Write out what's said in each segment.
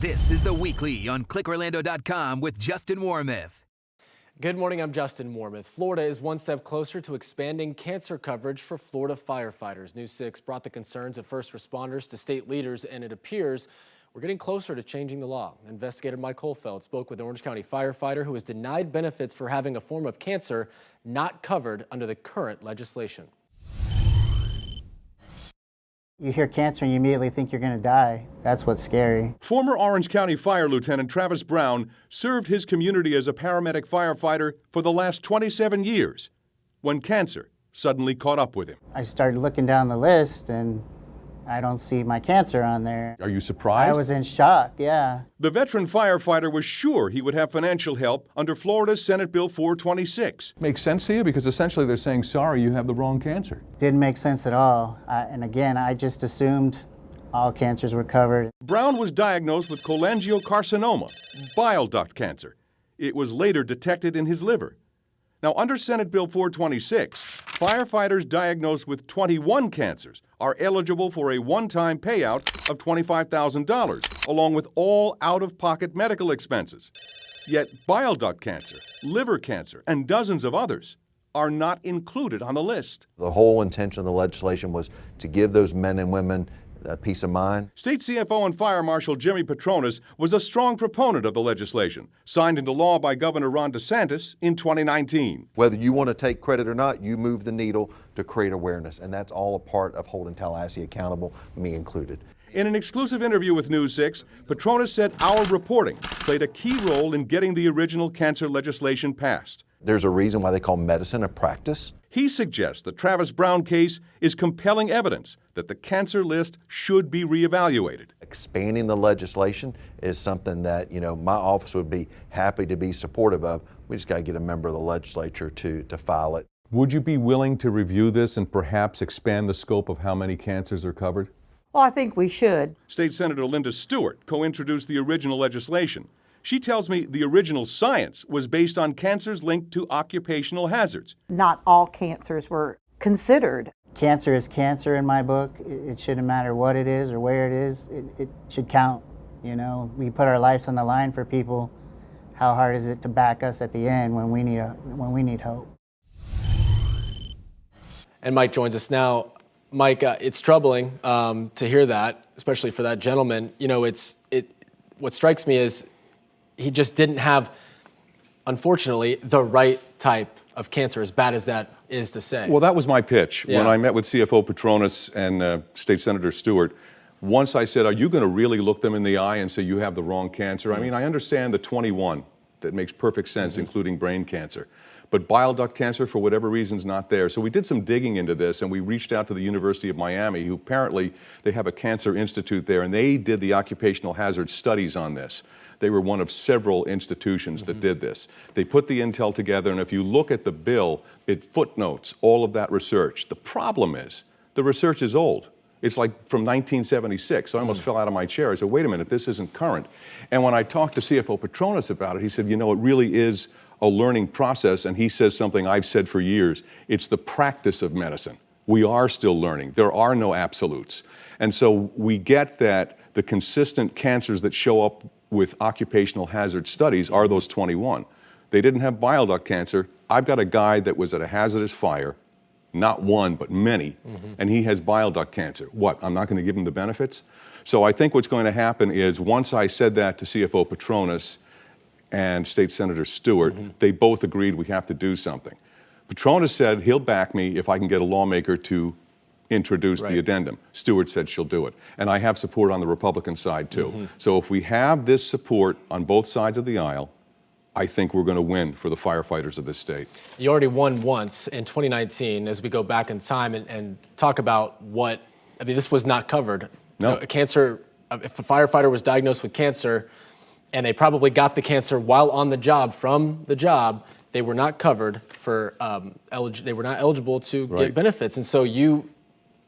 This is The Weekly on ClickOrlando.com with Justin Warmoth. Good morning, I'm Justin Warmoth. Florida is one step closer to expanding cancer coverage for Florida firefighters. News 6 brought the concerns of first responders to state leaders, and it appears we're getting closer to changing the law. Investigator Mike Holfeld spoke with an Orange County firefighter who was denied benefits for having a form of cancer not covered under the current legislation. You hear cancer and you immediately think you're going to die. That's what's scary. Former Orange County Fire Lieutenant Travis Brown served his community as a paramedic firefighter for the last 27 years when cancer suddenly caught up with him. I started looking down the list and I don't see my cancer on there. Are you surprised? I was in shock, yeah. The veteran firefighter was sure he would have financial help under Florida's Senate Bill 426. Makes sense to you because essentially they're saying, sorry, you have the wrong cancer. Didn't make sense at all. And again, I just assumed all cancers were covered. Brown was diagnosed with cholangiocarcinoma, bile duct cancer. It was later detected in his liver. Now, under Senate Bill 426, firefighters diagnosed with 21 cancers are eligible for a one-time payout of $25,000, along with all out-of-pocket medical expenses. Yet bile duct cancer, liver cancer, and dozens of others are not included on the list. The whole intention of the legislation was to give those men and women peace of mind. State CFO and Fire Marshal Jimmy Petronas was a strong proponent of the legislation, signed into law by Governor Ron DeSantis in 2019. Whether you want to take credit or not, you move the needle to create awareness, and that's all a part of holding Tallahassee accountable, me included. In an exclusive interview with News 6, Petronas said our reporting played a key role in getting the original cancer legislation passed. There's a reason why they call medicine a practice. He suggests the Travis Brown case is compelling evidence that the cancer list should be reevaluated. Expanding the legislation is something that, my office would be happy to be supportive of. We just got to get a member of the legislature to file it. Would you be willing to review this and perhaps expand the scope of how many cancers are covered? Well, I think we should. State Senator Linda Stewart co-introduced the original legislation. She tells me the original science was based on cancers linked to occupational hazards. Not all cancers were considered. Cancer is cancer in my book. It shouldn't matter what it is or where it is. It should count. We put our lives on the line for people. How hard is it to back us at the end when we need hope? And Mike joins us now. Mike, it's troubling to hear that, especially for that gentleman. What strikes me is he just didn't have, unfortunately, the right type of cancer, as bad as that is to say. Well, that was my pitch. Yeah. When I met with CFO Petronas and State Senator Stewart, once I said, are you going to really look them in the eye and say you have the wrong cancer? Mm-hmm. I mean, I understand the 21. That makes perfect sense, mm-hmm. including brain cancer. But bile duct cancer, for whatever reason, is not there. So we did some digging into this, and we reached out to the University of Miami, who apparently they have a cancer institute there, and they did the occupational hazard studies on this. They were one of several institutions that did this. They put the intel together, and if you look at the bill, it footnotes all of that research. The problem is, the research is old. It's like from 1976, so I almost fell out of my chair. I said, wait a minute, this isn't current. And when I talked to CFO Petronas about it, he said, it really is a learning process, and he says something I've said for years. It's the practice of medicine. We are still learning. There are no absolutes. And so we get that the consistent cancers that show up with occupational hazard studies are those 21. They didn't have bile duct cancer. I've got a guy that was at a hazardous fire, not one, but many, and he has bile duct cancer. What, I'm not going to give him the benefits? So I think what's going to happen is once I said that to CFO Petronas and State Senator Stewart, they both agreed we have to do something. Petronas said he'll back me if I can get a lawmaker to introduce the addendum. Stewart said she'll do it. And I have support on the Republican side too. So if we have this support on both sides of the aisle, I think we're going to win for the firefighters of this state. You already won once in 2019. As we go back in time and talk about this was not covered. No. Cancer, if a firefighter was diagnosed with cancer and they probably got the cancer while on the job, from the job, they were not covered for, they were not eligible to get benefits. And so you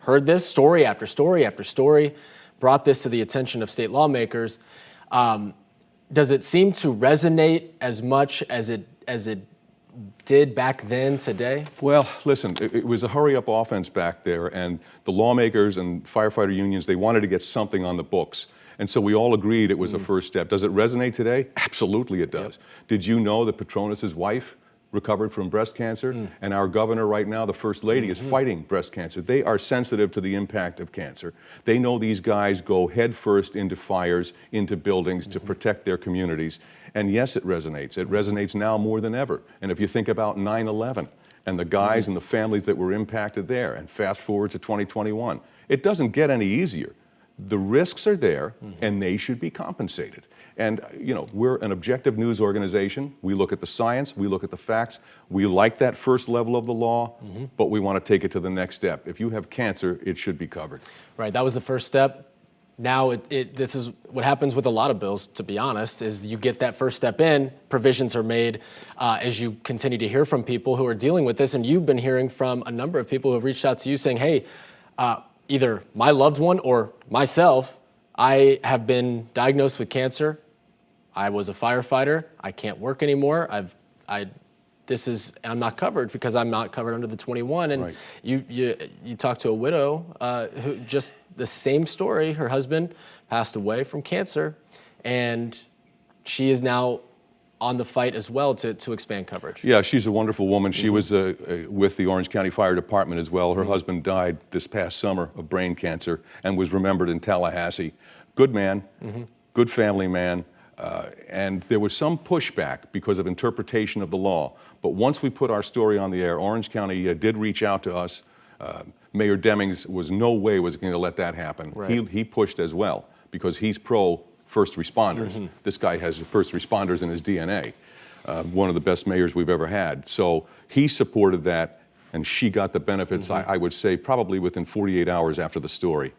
heard this story after story after story, brought this to the attention of state lawmakers. Does it seem to resonate as much as it did back then today? Well, listen, it was a hurry-up offense back there, and the lawmakers and firefighter unions, they wanted to get something on the books. And so we all agreed it was a first step. Does it resonate today? Absolutely it does. Did you know that Patronus's wife recovered from breast cancer? And our governor right now, the First Lady, is fighting breast cancer. They are sensitive to the impact of cancer. They know these guys go headfirst into fires, into buildings to protect their communities. And yes, it resonates. It resonates now more than ever. And if you think about 9/11 and the guys and the families that were impacted there, and fast forward to 2021, it doesn't get any easier. The risks are there, and they should be compensated. And, you know, we're an objective news organization. We look at the science, we look at the facts. We like that first level of the law, but we want to take it to the next step. If you have cancer, it should be covered. Right, that was the first step. Now, this is what happens with a lot of bills, to be honest, is you get that first step in, provisions are made as you continue to hear from people who are dealing with this, and you've been hearing from a number of people who have reached out to you saying, hey, either my loved one or myself, I have been diagnosed with cancer. I was a firefighter. I can't work anymore. I'm not covered because I'm not covered under the 21. And Right. you talk to a widow who just the same story. Her husband passed away from cancer, and she is now on the fight as well to expand coverage. Yeah, she's a wonderful woman. She was with the Orange County Fire Department as well. Her husband died this past summer of brain cancer and was remembered in Tallahassee. Good man, good family man, and there was some pushback because of interpretation of the law. But once we put our story on the air, Orange County did reach out to us. Mayor Demings was no way was going to let that happen. Right. He pushed as well because he's pro first responders. This guy has first responders in his DNA. One of the best mayors we've ever had. So he supported that, and she got the benefits, I would say, probably within 48 hours after the story.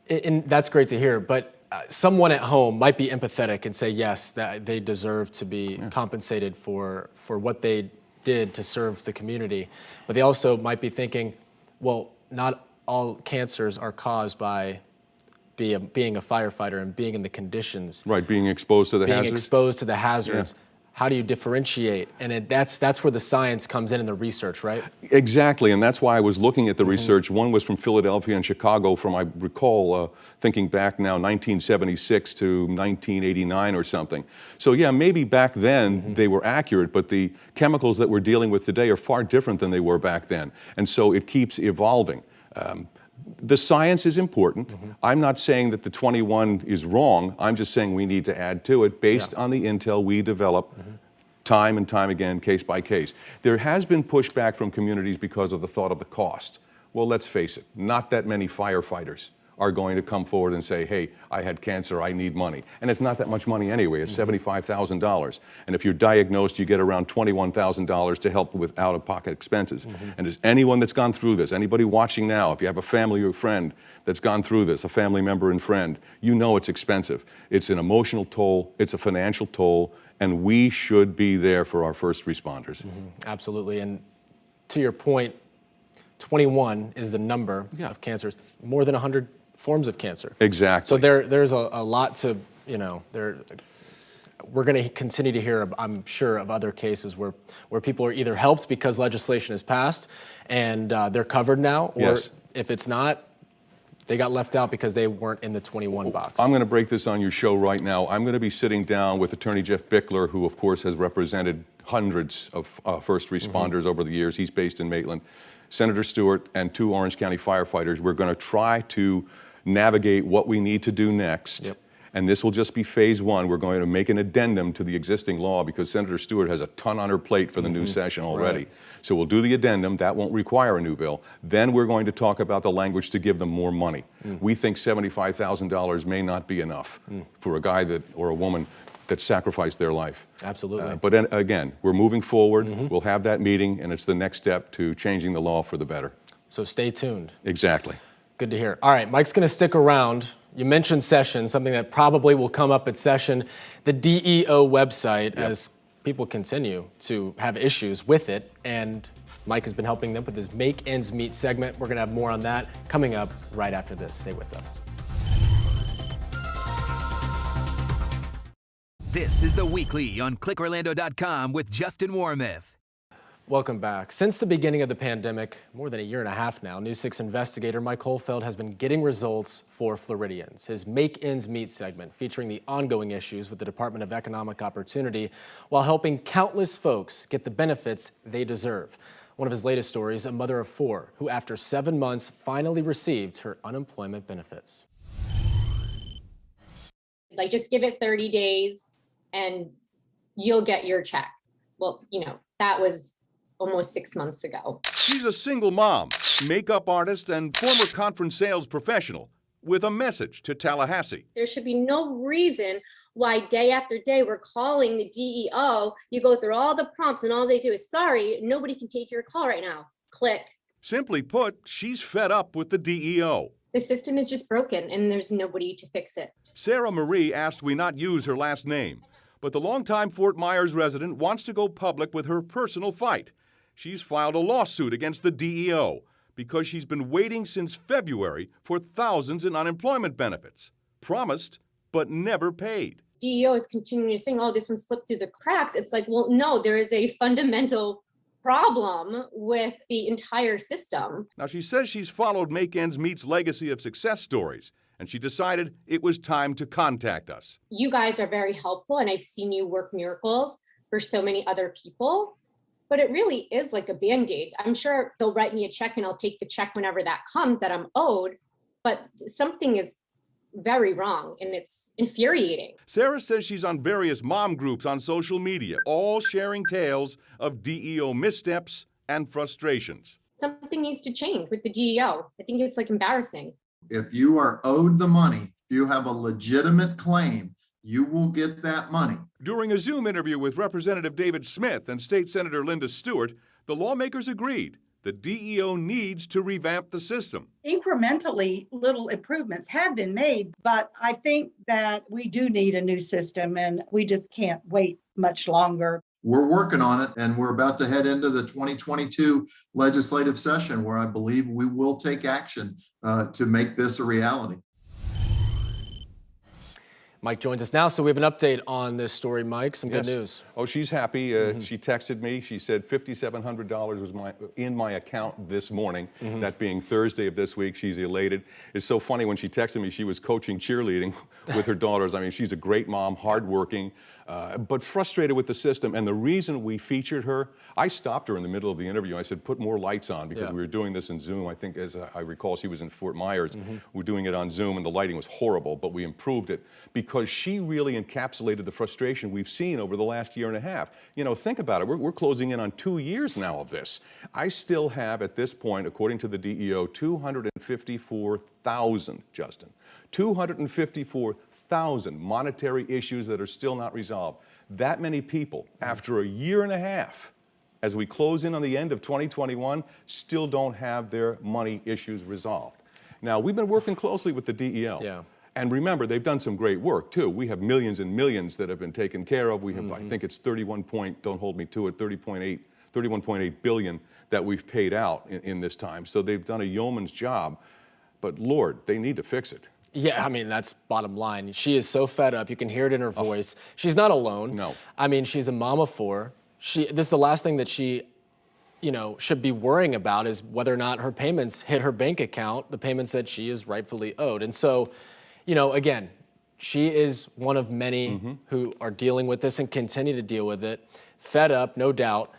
And that's great to hear, but someone at home might be empathetic and say, yes, that they deserve to be compensated for what they did to serve the community. But they also might be thinking, well, not all cancers are caused by being a firefighter and being in the conditions. Right, being exposed to the being hazards. exposed to the hazards. How do you differentiate? And that's where the science comes in and the research, right? Exactly, and that's why I was looking at the research. One was from Philadelphia and Chicago from, I recall, thinking back now, 1976 to 1989 or something. So yeah, maybe back then they were accurate, but the chemicals that we're dealing with today are far different than they were back then. And so it keeps evolving. The science is important. I'm not saying that the 21 is wrong. I'm just saying we need to add to it based on the intel we develop time and time again, case by case. There has been pushback from communities because of the thought of the cost. Well, let's face it, not that many firefighters are going to come forward and say, hey, I had cancer, I need money. And it's not that much money anyway, it's $75,000. And if you're diagnosed, you get around $21,000 to help with out-of-pocket expenses. And as anyone that's gone through this, anybody watching now, if you have a family or friend that's gone through this, a family member and friend, you know it's expensive. It's an emotional toll, it's a financial toll, and we should be there for our first responders. Absolutely. And to your point, 21 is the number of cancers, more than 100 forms of cancer. Exactly. So there's a lot to, we're going to continue to hear, I'm sure, of other cases where people are either helped because legislation is passed and they're covered now, or if it's not, they got left out because they weren't in the 21 box. I'm going to break this on your show right now. I'm going to be sitting down with Attorney Jeff Bickler, who of course has represented hundreds of first responders over the years. He's based in Maitland. Senator Stewart and 2 Orange County firefighters. We're going to try to navigate what we need to do next. And this will just be phase 1. We're going to make an addendum to the existing law because Senator Stewart has a ton on her plate for the new session already. So we'll do the addendum. That won't require a new bill. Then we're going to talk about the language to give them more money. We think $75,000 may not be enough for a guy or a woman that sacrificed their life. Absolutely. But then, again, we're moving forward. We'll have that meeting, and it's the next step to changing the law for the better. So stay tuned. Exactly. Good to hear. All right, Mike's going to stick around. You mentioned session, something that probably will come up at session. The DEO website, as people continue to have issues with it, and Mike has been helping them with his Make Ends Meet segment. We're going to have more on that coming up right after this. Stay with us. This is The Weekly on ClickOrlando.com with Justin Warmoth. Welcome back. Since the beginning of the pandemic, more than a year and a half now, News 6 investigator Mike Holfeld has been getting results for Floridians. His Make Ends Meet segment featuring the ongoing issues with the Department of Economic Opportunity while helping countless folks get the benefits they deserve. One of his latest stories, a mother of 4 who after 7 months finally received her unemployment benefits. Like, just give it 30 days and you'll get your check. Well, that was almost 6 months ago. She's a single mom, makeup artist, and former conference sales professional with a message to Tallahassee. There should be no reason why day after day we're calling the DEO. You go through all the prompts and all they do is, sorry, nobody can take your call right now. Click. Simply put, she's fed up with the DEO. The system is just broken and there's nobody to fix it. Sarah Marie asked we not use her last name, but the longtime Fort Myers resident wants to go public with her personal fight. She's filed a lawsuit against the DEO because she's been waiting since February for thousands in unemployment benefits. Promised, but never paid. DEO is continuing to say, oh, this one slipped through the cracks. It's like, well, no, there is a fundamental problem with the entire system. Now, she says she's followed Make Ends Meet's legacy of success stories, and she decided it was time to contact us. You guys are very helpful, and I've seen you work miracles for so many other people. But it really is like a Band-Aid. I'm sure they'll write me a check and I'll take the check whenever that comes that I'm owed, but something is very wrong and it's infuriating. Sarah says she's on various mom groups on social media, all sharing tales of DEO missteps and frustrations. Something needs to change with the DEO. I think it's like embarrassing. If you are owed the money, if you have a legitimate claim, you will get that money. During a Zoom interview with Representative David Smith and State Senator Linda Stewart, the lawmakers agreed the DEO needs to revamp the system. Incrementally, little improvements have been made, but I think that we do need a new system and we just can't wait much longer. We're working on it, and we're about to head into the 2022 legislative session where I believe we will take action to make this a reality. Mike joins us now, so we have an update on this story. Mike, some Yes. good news. Oh, she's happy. She texted me. She said $5,700 was in my account this morning, that being Thursday of this week. She's elated. It's so funny, when she texted me, she was coaching cheerleading with her daughters. I mean, she's a great mom, hardworking, but frustrated with the system. And the reason we featured her, I stopped her in the middle of the interview. I said, put more lights on, because we were doing this in Zoom. I think, as I recall, she was in Fort Myers. We're doing it on Zoom, and the lighting was horrible, but we improved it because she really encapsulated the frustration we've seen over the last year and a half. Think about it. We're closing in on 2 years now of this. I still have, at this point, according to the DEO, 254,000, Justin, 254,000 monetary issues that are still not resolved. That many people, after a year and a half, as we close in on the end of 2021, still don't have their money issues resolved. Now, we've been working closely with the DEO. Yeah. And remember, they've done some great work, too. We have millions and millions that have been taken care of. We have, I think it's 31.8 billion that we've paid out in this time. So they've done a yeoman's job. But Lord, they need to fix it. Yeah, I mean, that's bottom line. She is so fed up. You can hear it in her voice. She's not alone. No. I mean, she's a mom of 4. This is the last thing that she should be worrying about, is whether or not her payments hit her bank account, the payments that she is rightfully owed. And so, again, she is one of many who are dealing with this and continue to deal with it. Fed up, no doubt.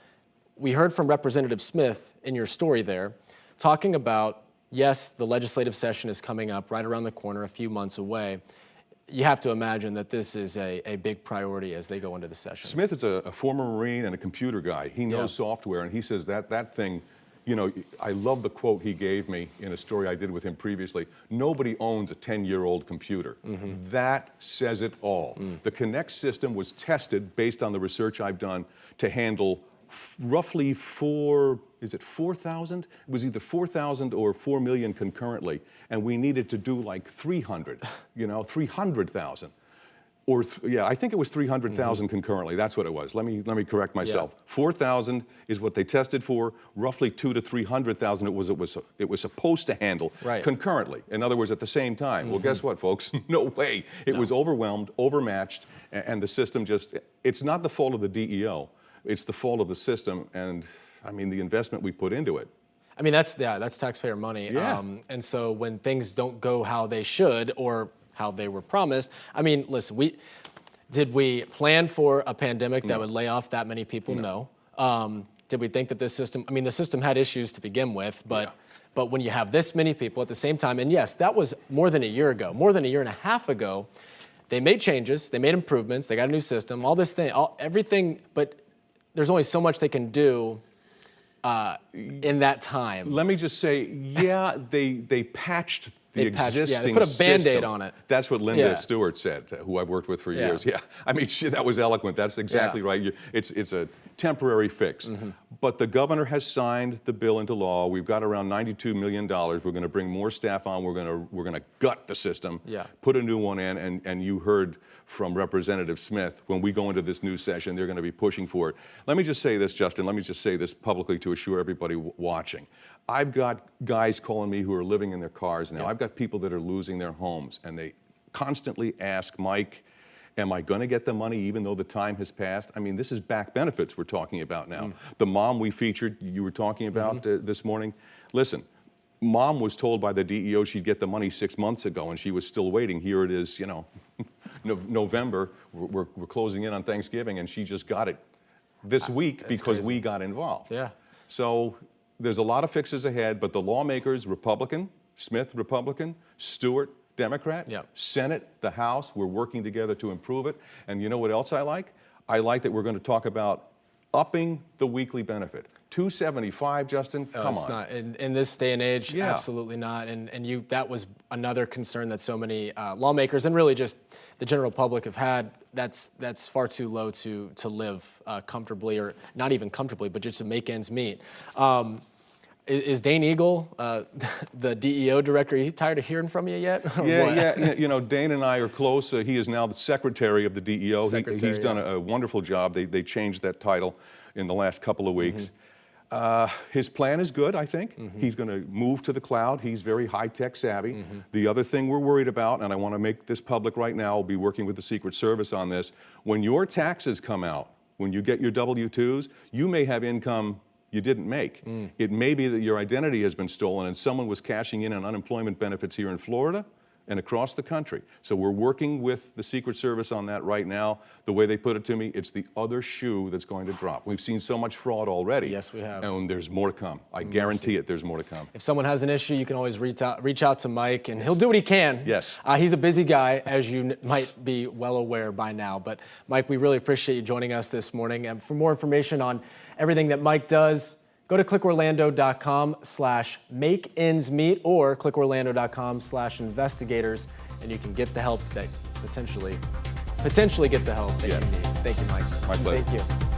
We heard from Representative Smith in your story there, talking about, yes, the legislative session is coming up right around the corner, a few months away. You have to imagine that this is a big priority as they go into the session. Smith is a former Marine and a computer guy. He knows software, and he says that thing, I love the quote he gave me in a story I did with him previously. Nobody owns a 10-year-old computer. That says it all. The Connect system was tested, based on the research I've done, to handle roughly 4,000? It was either 4,000 or 4 million concurrently, and we needed to do like 300, 300,000. I think it was 300,000 concurrently. That's what it was. Let me correct myself. 4,000 is what they tested for. Roughly 200,000 to 300,000 it was supposed to handle concurrently. In other words, at the same time. Well, guess what, folks? No way. It was overwhelmed, overmatched, and the system it's not the fault of the DEO. It's the fault of the system, and I mean, the investment we put into it. I mean, that's taxpayer money. Yeah. And so when things don't go how they should or how they were promised, I mean, listen, did we plan for a pandemic that would lay off that many people? No. Did we think that this system, I mean, the system had issues to begin with, but when you have this many people at the same time, and yes, that was more than a year ago, more than a year and a half ago, they made changes, they made improvements, they got a new system, all this thing, everything, but there's only so much they can do in that time. Let me just say, yeah, they patched the existing they put a Band-Aid system. on it. That's what Linda Yeah. Stewart said, who I've worked with for years. Yeah, I mean, that was eloquent. That's exactly right. It's a temporary fix. But the governor has signed the bill into law. We've got around $92 million. We're going to bring more staff on. We're going to gut the system, put a new one in, and you heard from Representative Smith, when we go into this new session, they're going to be pushing for it. Let me just say this, Justin. Let me just say this publicly to assure everybody watching. I've got guys calling me who are living in their cars now. I've got people that are losing their homes, and they constantly ask, Mike, am I going to get the money even though the time has passed? I mean, this is back benefits we're talking about now. The mom we featured, you were talking about this morning. Listen, mom was told by the DEO she'd get the money 6 months ago, and she was still waiting. Here it is, you know, November. We're closing in on Thanksgiving, and she just got it this week because we got involved. Yeah. So there's a lot of fixes ahead, but the lawmakers, Republican, Smith, Republican, Stewart, Democrat, Senate, the House, we're working together to improve it. And you know what else I like? I like that we're going to talk about upping the weekly benefit. $275, Justin, come on. Not. In this day and age, absolutely not. And that was another concern that so many lawmakers and really just the general public have had. That's far too low to live comfortably, or not even comfortably, but just to make ends meet. Is Dane Eagle, the DEO director, is he tired of hearing from you yet? Yeah. You know, Dane and I are close. He is now the secretary of the DEO. He's done a wonderful job. They changed that title in the last couple of weeks. His plan is good, I think. He's going to move to the cloud. He's very high-tech savvy. The other thing we're worried about, and I want to make this public right now, I'll be working with the Secret Service on this. When your taxes come out, when you get your W-2s, you may have income you didn't make. It may be that your identity has been stolen and someone was cashing in on unemployment benefits here in Florida and across the country. So we're working with the Secret Service on that right now. The way they put it to me, it's the other shoe that's going to drop. We've seen so much fraud already. Yes, we have. And there's more to come. I guarantee it, there's more to come. If someone has an issue, you can always reach out to Mike, and he'll do what he can. Yes. He's a busy guy, as you might be well aware by now. But Mike, we really appreciate you joining us this morning. And for more information on everything that Mike does, go to clickorlando.com/makeendsmeet or clickorlando.com/investigators, and you can get the help that potentially get the help that you need. Thank you, Mike. My pleasure. Thank you.